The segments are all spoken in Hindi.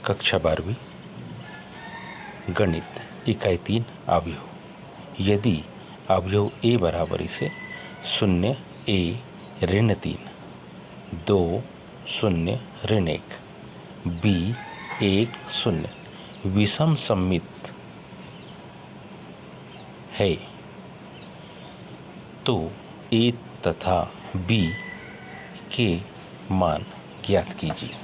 कक्षा 12वीं गणित इकाई 3 अवयव। यदि अवयव ए बराबर इसे 0 a ऋण 3 2 0 ऋण 1 b 1 0 विषम सममित है तो a तथा b के मान ज्ञात कीजिए।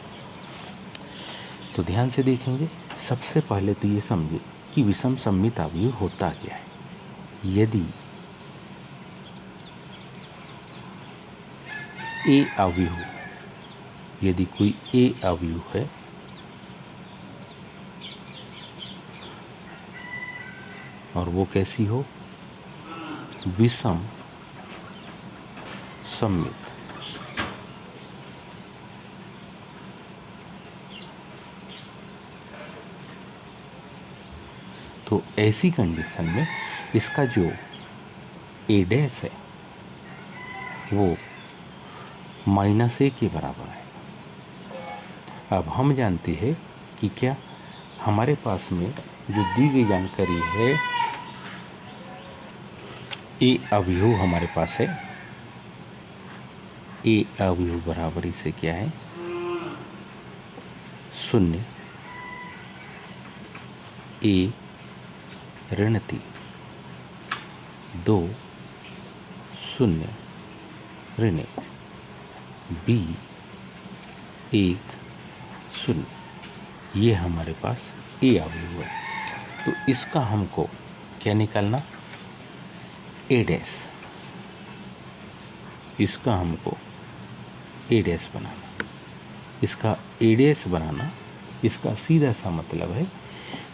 तो ध्यान से देखेंगे। सबसे पहले तो ये समझे कि विषम सममित अवयव होता क्या है। यदि ए अवयव, यदि कोई ए अवयव है और वो कैसी हो, विषम सममित, तो ऐसी कंडीशन में इसका जो ए डैश है वो -a के बराबर है। अब हम जानते हैं कि क्या हमारे पास में जो दी गई जानकारी है, ए अवयव हमारे पास है, ए अवयव बराबर इसे क्या है 0 a ऋण 3 2 0 ऋण 1 b 1 0। ये हमारे पास ए अवयव है। तो इसका हमको क्या निकालना, ए डैश। इसका हमको ए डैश बनाना। इसका ए डैश बनाना, इसका सीधा सा मतलब है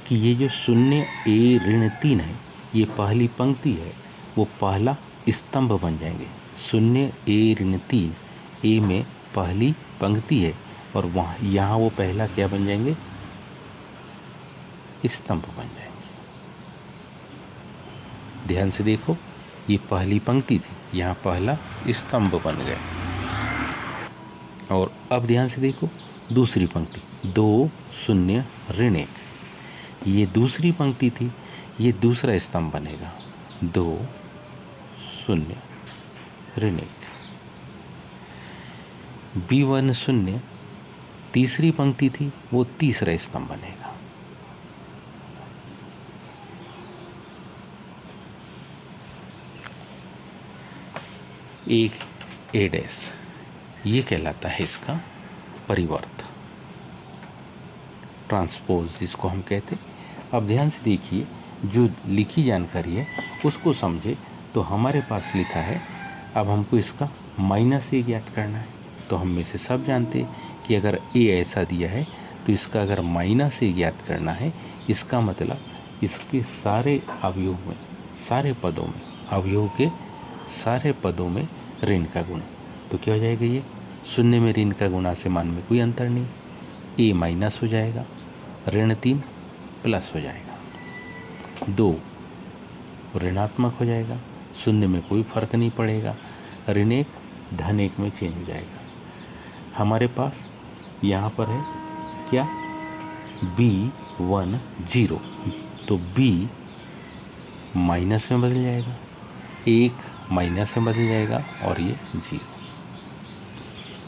कि ये जो 0 a ऋण 3 है, ये पहली पंक्ति है, वो पहला स्तंभ बन जाएंगे। 0 a ऋण 3 ए में पहली पंक्ति है और वहाँ यहाँ वो पहला क्या बन जाएंगे, स्तंभ बन जाएंगे। ध्यान से देखो, ये पहली पंक्ति थी, यहाँ पहला स्तंभ बन गया। और अब ध्यान से देखो दूसरी पंक्ति 2 0 ऋण 1, ये दूसरी पंक्ति थी, ये दूसरा स्तंभ बनेगा 2 0 ऋण 1। b1 0 तीसरी पंक्ति थी, वो तीसरा स्तंभ बनेगा। एक ए डैश, ये कहलाता है इसका परिवर्त, ट्रांसपोज जिसको हम कहते। अब ध्यान से देखिए, जो लिखी जानकारी है उसको समझे। तो हमारे पास लिखा है, अब हमको इसका -a ज्ञात करना है। तो हम में से सब जानते हैं कि अगर a ऐसा दिया है तो इसका अगर -a ज्ञात करना है, इसका मतलब इसके सारे अवयव में, सारे पदों में, अवयव के सारे पदों में ऋण का गुण। तो क्या हो जाएगा, ये 0 में ऋण का गुणा से मान में कोई अंतर नहीं, a माइनस हो जाएगा, ऋण 3 प्लस हो जाएगा, 2 ऋणात्मक हो जाएगा, 0 में कोई फर्क नहीं पड़ेगा, ऋण 1 धन 1 में चेंज हो जाएगा। हमारे पास यहाँ पर है क्या, b1 0, तो b माइनस में बदल जाएगा, 1 माइनस में बदल जाएगा और ये 0।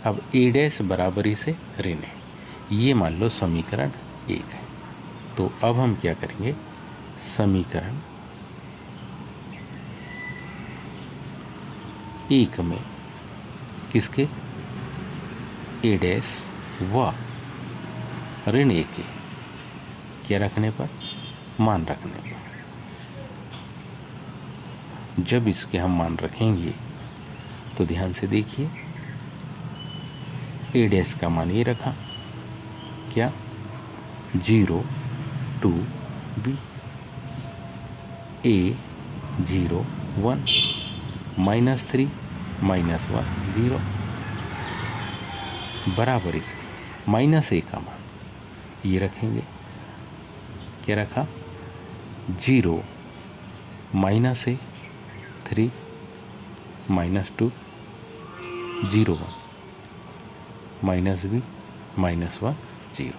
अब ए डैश बराबरी से ऋण है, ये मान लो समीकरण 1 है। तो अब हम क्या करेंगे, समीकरण 1 में किसके, ए डैश व ऋण 1 के क्या रखने पर, मान रखने पर। जब इसके हम मान रखेंगे तो ध्यान से देखिए, ए डैश का मान ये रखा क्या, 0 2 b, a 0 1 -3 -1 0 बराबर इसे -a का मान ये रखेंगे। क्या रखा, 0 -a 3 -2 0 1 -b -1 0।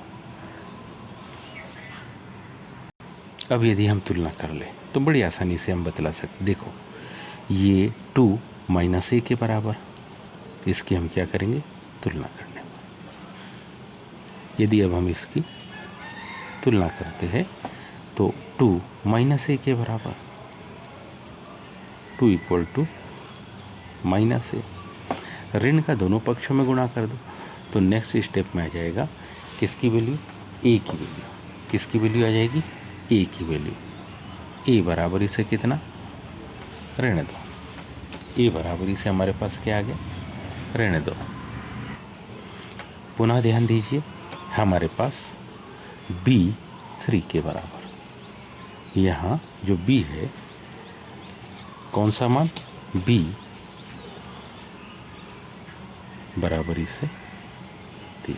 अब यदि हम तुलना कर लें तो बड़ी आसानी से हम बतला सकते। देखो ये 2 - a के बराबर, इसकी हम क्या करेंगे, तुलना करने में। यदि अब हम इसकी तुलना करते हैं तो 2 - a के बराबर, 2 = -a। ऋण का दोनों पक्षों में गुणा कर दो तो नेक्स्ट स्टेप में आ जाएगा किसकी वैल्यू, a की वैल्यू। किसकी वैल्यू आ जाएगी, a की वैल्यू। a बराबर इसे कितना, ऋण 2। a बराबर इसे हमारे पास क्या आ गया, ऋण 2। पुनः ध्यान दीजिए हमारे पास b 3 के बराबर। यहाँ जो b है कौन सा मान, b बराबर इसे 3।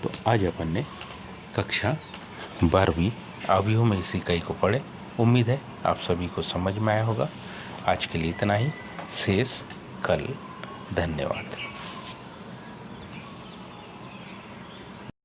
तो आज अपन ने कक्षा 12वीं अवयव में इस इकाई को पढ़े। उम्मीद है आप सभी को समझ में आया होगा। आज के लिए इतना ही, शेष कल। धन्यवाद।